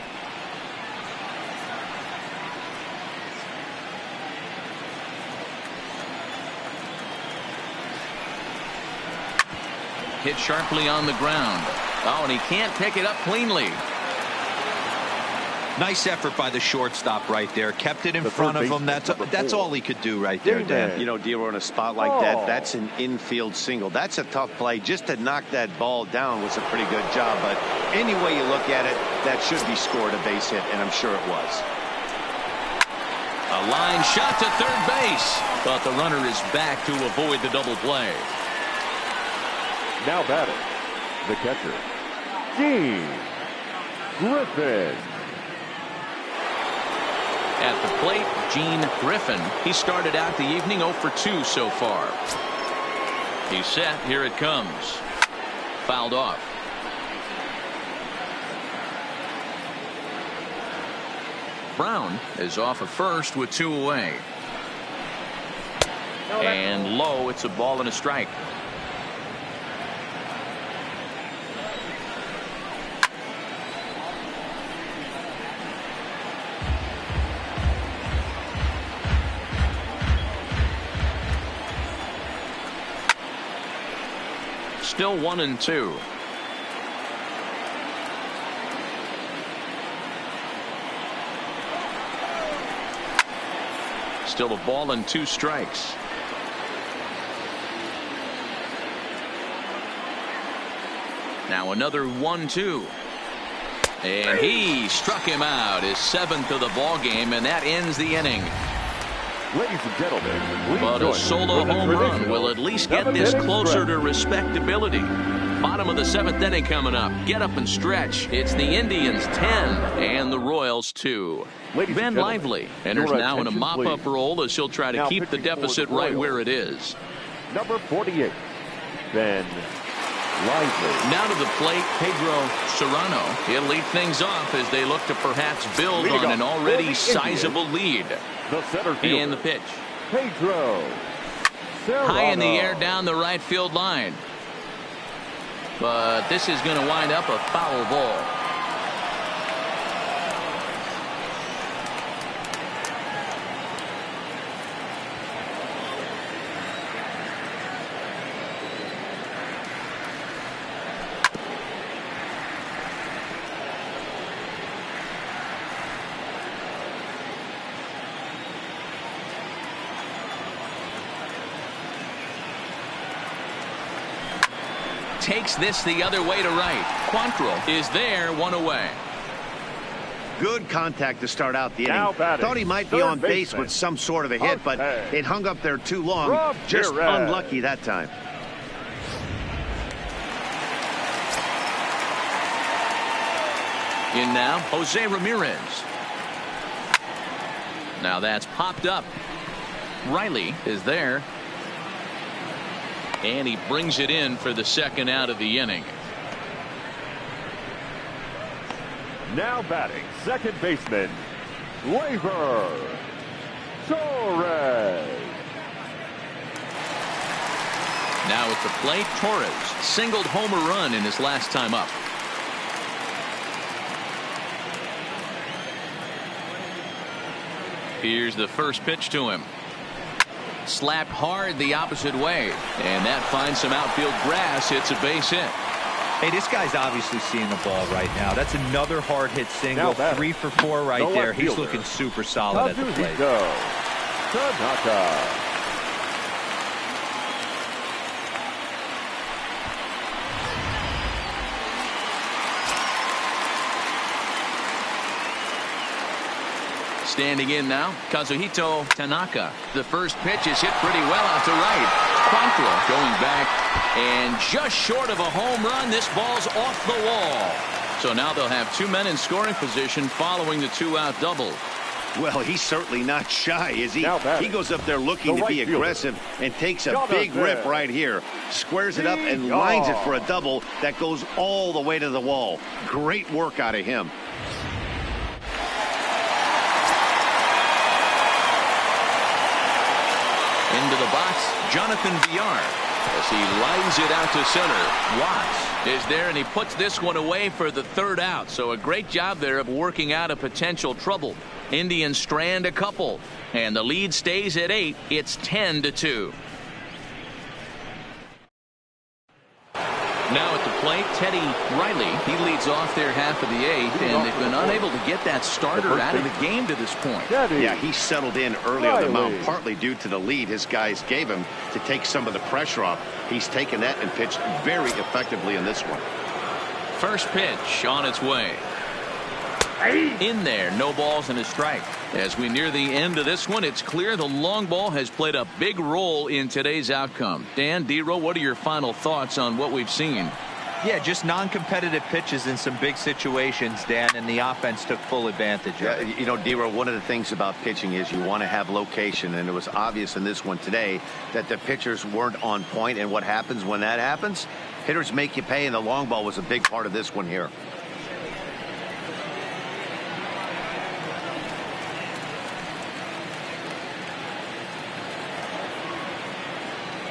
Hit sharply on the ground. Oh, and he can't pick it up cleanly. Nice effort by the shortstop right there. Kept it in front of him. That's all he could do right there, Dan. You know, Dero, in a spot like that, that's an infield single. That's a tough play. Just to knock that ball down was a pretty good job. But any way you look at it, that should be scored a base hit, and I'm sure it was. A line shot to third base, but the runner is back to avoid the double play. Now batting, the catcher, Gene Griffin. At the plate, Gene Griffin. He started out the evening 0 for 2 so far. He's set. Here it comes. Fouled off. Brown is off of first with 2 away. And low. It's a ball and a strike. Still 1-2. Still a ball and 2 strikes. Now another 1-2. And he struck him out, his 7th of the ball game, and that ends the inning. Ladies and gentlemen, but a solo home run will at least get this closer to respectability. Bottom of the 7th inning coming up. Get up and stretch. It's the Indians 10 and the Royals 2. Ben Lively enters now in a mop-up role as he'll try to keep the deficit right where it is. Number 48, Ben Lively. Now to the plate, Pedro Serrano. He'll lead things off as they look to perhaps build on an already sizable lead. The center fielder, and the pitch. Pedro Serrano. High in the air down the right field line. But this is going to wind up a foul ball. Takes this the other way to right. Quantrill is there, 1 away. Good contact to start out the inning. Thought he might be on base with some sort of a hit, but it hung up there too long. Just unlucky that time. In now, Jose Ramirez. Now that's popped up. Riley is there. And he brings it in for the 2nd out of the inning. Now batting, second baseman, Gleyber Torres. Now at the plate, Torres singled home a run in his last time up. Here's the first pitch to him. Slapped hard the opposite way, and that finds some outfield grass. It's a base hit. Hey, this guy's obviously seeing the ball right now. That's another hard hit single. 3 for 4 right there. He's looking super solid at the plate. Tanaka. Standing in now, Kazuhito Tanaka. The first pitch is hit pretty well out to right. Quantrill going back, and just short of a home run. This ball's off the wall. So now they'll have 2 men in scoring position following the 2-out double. Well, he's certainly not shy, is he? He goes up there looking to be aggressive and takes a big rip right here. Squares it up and lines it for a double that goes all the way to the wall. Great work out of him. Into the box, Jonathan Villar, as he lines it out to center. Watts is there, and he puts this one away for the 3rd out. So a great job there of working out a potential trouble. Indians strand a couple, and the lead stays at 8. It's 10-2. Now at the plate, Teddy Riley. He leads off their half of the eighth, and they've been unable to get that starter out of the game to this point. Yeah, he settled in early on the mound, partly due to the lead his guys gave him to take some of the pressure off. He's taken that and pitched very effectively in this one. First pitch on its way. In there, no balls and a strike. As we near the end of this one, it's clear the long ball has played a big role in today's outcome. Dan, Dero, what are your final thoughts on what we've seen? Yeah, just non-competitive pitches in some big situations, Dan, and the offense took full advantage of it. You know, Dero, one of the things about pitching is you want to have location, and it was obvious in this one today that the pitchers weren't on point, and what happens when that happens? Hitters make you pay, and the long ball was a big part of this one here.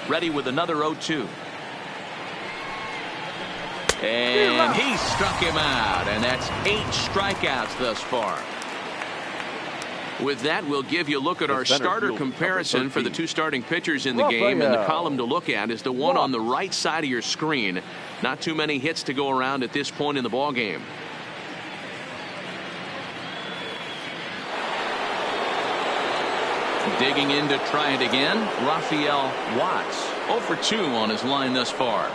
Ready with another 0-2. And he struck him out, and that's 8 strikeouts thus far. With that, we'll give you a look at our starter comparison for the 2 starting pitchers in the game, and the column to look at is the one on the right side of your screen. Not too many hits to go around at this point in the ball game. Digging in to try it again, Rafael Watts. 0 for 2 on his line thus far.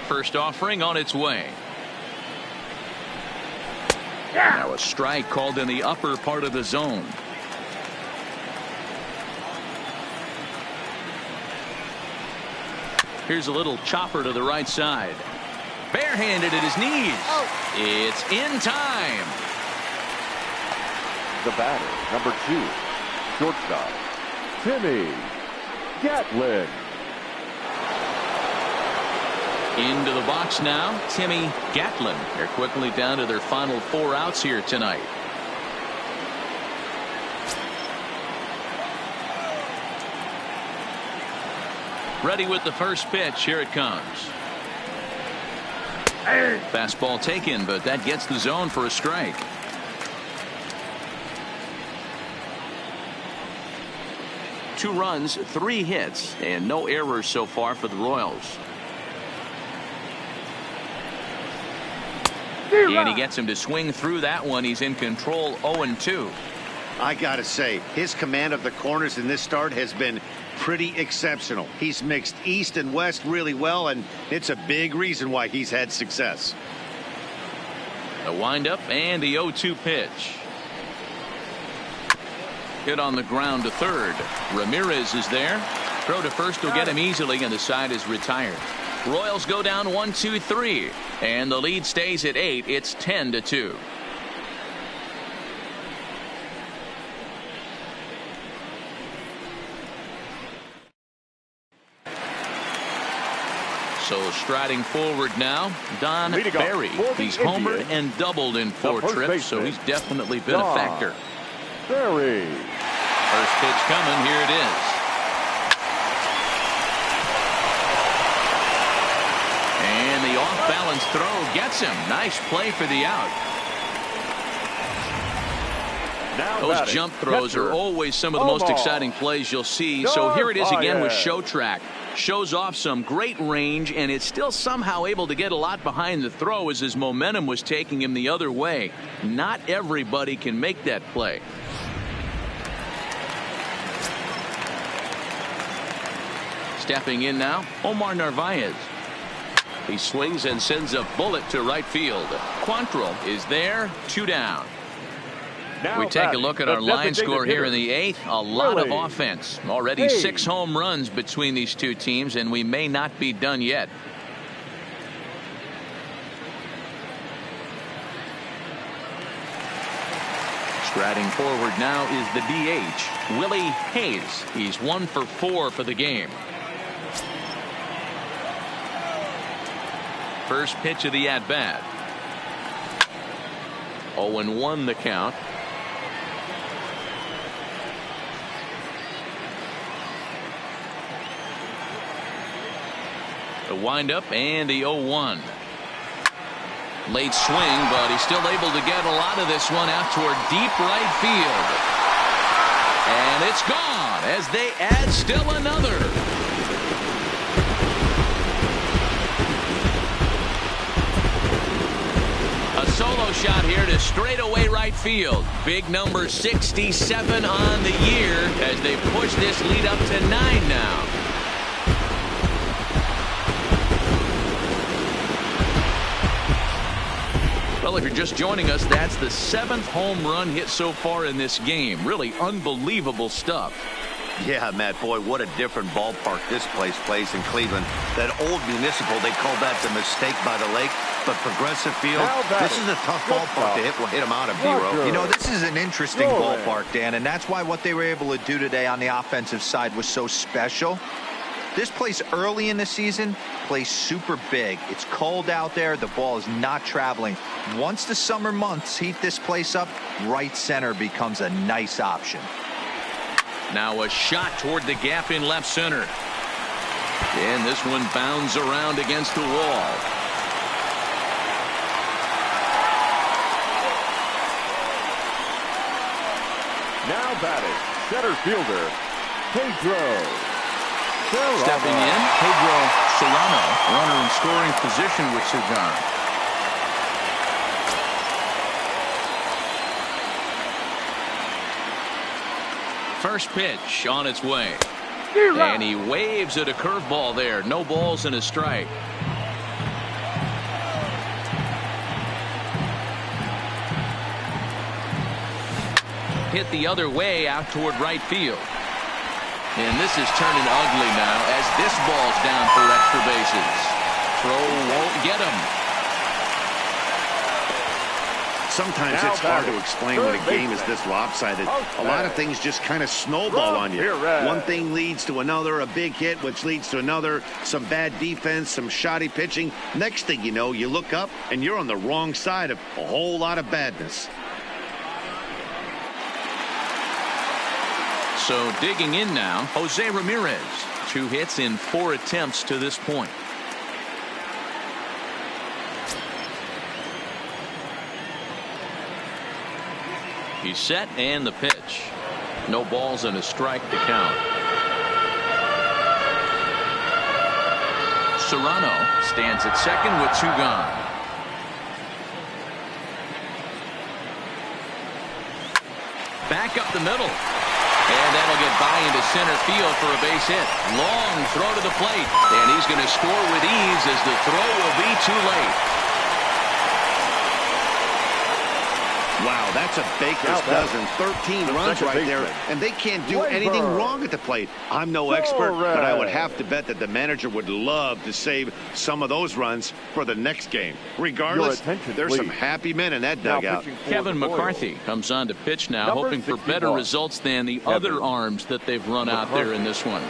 First offering on its way. Now a strike called in the upper part of the zone. Here's a little chopper to the right side. Barehanded at his knees. It's in time. The batter, number 2, shortstop, Timmy Gatlin. Into the box now, Timmy Gatlin. They're quickly down to their final 4 outs here tonight. Ready with the first pitch. Here it comes. Fastball taken, but that gets the zone for a strike. Two runs, 3 hits, and no errors so far for the Royals. And he gets him to swing through that one. He's in control, 0-2. I gotta say, his command of the corners in this start has been pretty exceptional. He's mixed east and west really well, and it's a big reason why he's had success. The windup and the 0-2 pitch. Hit on the ground to third. Ramirez is there. Throw to first will get him easily, and the side is retired. Royals go down 1-2-3, and the lead stays at 8. It's 10-2. So striding forward now, Don Barry. He's homered and doubled in 4 trips, so he's definitely been a factor. Barry. First pitch coming. Here it is. And the off-balance throw gets him. Nice play for the out. Those jump throws are always some of the most exciting plays you'll see. So here it is again with Show Track. Shows off some great range, and it's still somehow able to get a lot behind the throw as his momentum was taking him the other way. Not everybody can make that play. Stepping in now, Omar Narvaez. He swings and sends a bullet to right field. Quantrill is there, 2 down. We take a look at our line score here in the 8th. A lot of offense. Already 6 home runs between these two teams, and we may not be done yet. Striding forward now is the DH, Willie Hayes. He's 1 for 4 for the game. First pitch of the at-bat. 0-1 the count. The windup and the 0-1. Late swing, but he's still able to get a lot of this one out toward deep right field. And it's gone as they add still another. solo shot here to straightaway right field. Big number 67 on the year as they push this lead up to 9 now. Well, if you're just joining us, that's the 7th home run hit so far in this game. Really unbelievable stuff. Yeah, Matt, boy, what a different ballpark this place plays in Cleveland. That old Municipal, they call that the mistake by the lake. But Progressive Field, this is a tough ballpark to hit him out of, D-Row. You know, this is an interesting ballpark, Dan, and that's why what they were able to do today on the offensive side was so special. This place early in the season plays super big. It's cold out there. The ball is not traveling. Once the summer months heat this place up, right center becomes a nice option. Now a shot toward the gap in left center. And this one bounds around against the wall. Now batting, center fielder, Pedro. Stepping in, Pedro Serrano, runner in scoring position with Sir John. First pitch on its way. And he waves at a curveball there. No balls and a strike. Hit the other way out toward right field. And this is turning ugly now as this ball's down for extra bases. Throw won't get him. Sometimes it's hard to explain when a game is this lopsided. A lot of things just kind of snowball on you. One thing leads to another, a big hit, which leads to another, some bad defense, some shoddy pitching. Next thing you know, you look up and you're on the wrong side of a whole lot of badness. So digging in now, Jose Ramirez. 2 hits in 4 attempts to this point. He's set and the pitch. No balls and a strike to count. Serrano stands at second with 2 gone. Back up the middle. And that'll get by into center field for a base hit. Long throw to the plate. And he's going to score with ease as the throw will be too late. Wow, that's a baker's dozen. 13 runs right there, and they can't do anything wrong at the plate. I'm no expert, but I would have to bet that the manager would love to save some of those runs for the next game. Regardless, there's some happy men in that dugout. Kevin McCarthy comes on to pitch now, hoping for better results than the other arms that they've run out there in this one.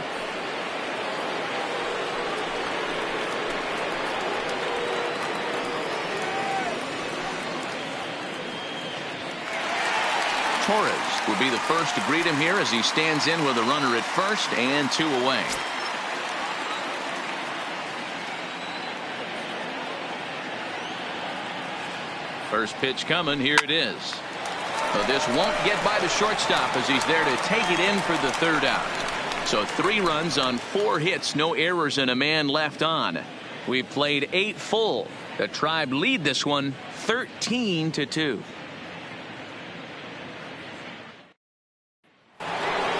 Torres will be the first to greet him here as he stands in with a runner at first and 2 away. First pitch coming. Here it is. But this won't get by the shortstop as he's there to take it in for the 3rd out. So 3 runs on 4 hits, no errors, and a man left on. We played 8 full. The Tribe lead this one 13-2.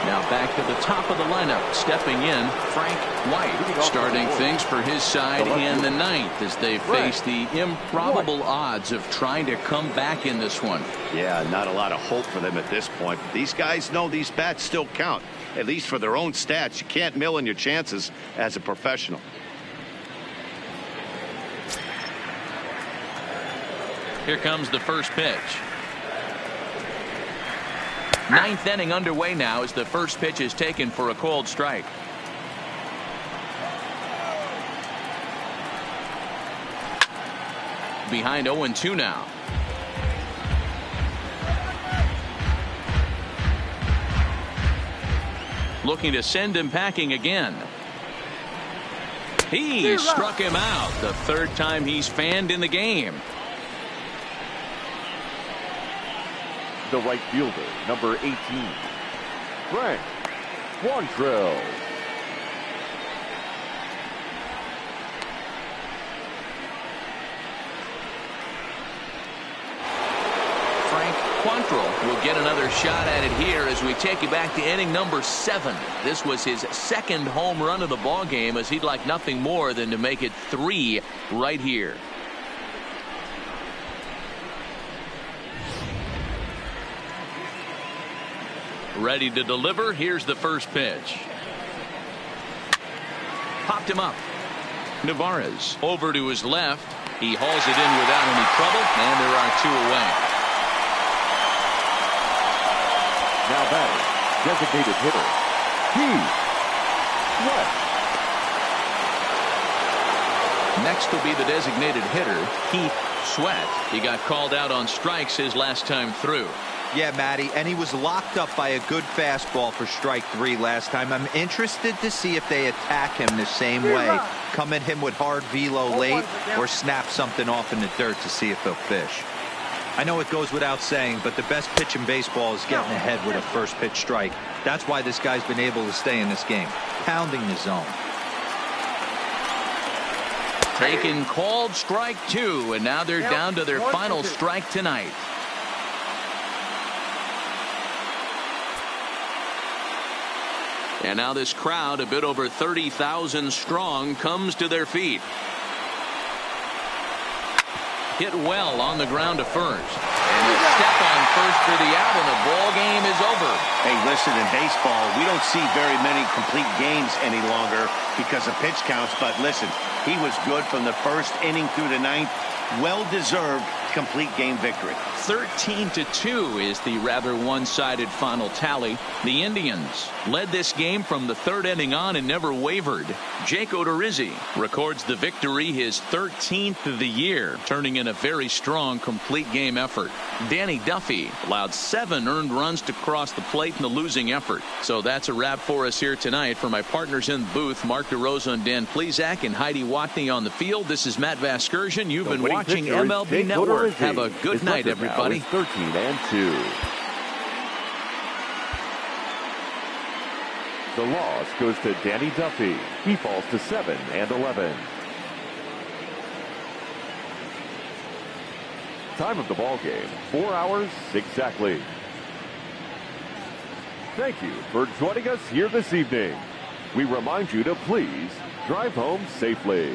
Now back to the top of the lineup. Stepping in, Frank White. Starting things for his side in the 9th as they face the improbable odds of trying to come back in this one. Yeah, not a lot of hope for them at this point. These guys know these bats still count, at least for their own stats. You can't mill in your chances as a professional. Here comes the first pitch. 9th inning underway now as the first pitch is taken for a called strike. Behind 0-2 now. Looking to send him packing again. He struck him out. The 3rd time he's fanned in the game. The right fielder, number 18, Frank Quantrill. Quantrill will get another shot at it here as we take you back to inning number 7. This was his second home run of the ball game, as he'd like nothing more than to make it 3 right here. Ready to deliver. Here's the first pitch. Popped him up. Navarez over to his left. He hauls it in without any trouble, and there are 2 away. Now batting, designated hitter, Heath Sweat. Next will be the designated hitter, Heath Sweat. He got called out on strikes his last time through. Yeah, Matty, and he was locked up by a good fastball for strike 3 last time. I'm interested to see if they attack him the same way. Come at him with hard velo late, or snap something off in the dirt to see if he'll fish. I know it goes without saying, but the best pitch in baseball is getting ahead with a first pitch strike. That's why this guy's been able to stay in this game, pounding the zone. Taken, called strike 2, and now they're down to their final strike tonight. And now this crowd, a bit over 30,000 strong, comes to their feet. Hit well on the ground to first. And a step on first for the out, and the ball game is over. Hey, listen, in baseball, we don't see very many complete games any longer because of pitch counts. But listen, he was good from the first inning through the 9th. Well-deserved complete game victory. 13-2 is the rather one-sided final tally. The Indians led this game from the 3rd inning on and never wavered. Jake Odorizzi records the victory, his 13th of the year, turning in a very strong complete game effort. Danny Duffy allowed 7 earned runs to cross the plate in the losing effort. So that's a wrap for us here tonight. For my partners in the booth, Mark DeRosa and Dan Plesac, and Heidi Watney on the field, this is Matt Vasgersian. You've been watching MLB Network. Have a good night, everybody. 13-2. The loss goes to Danny Duffy. He falls to 7-11. Time of the ball game, 4 hours exactly. Thank you for joining us here this evening. We remind you to please drive home safely.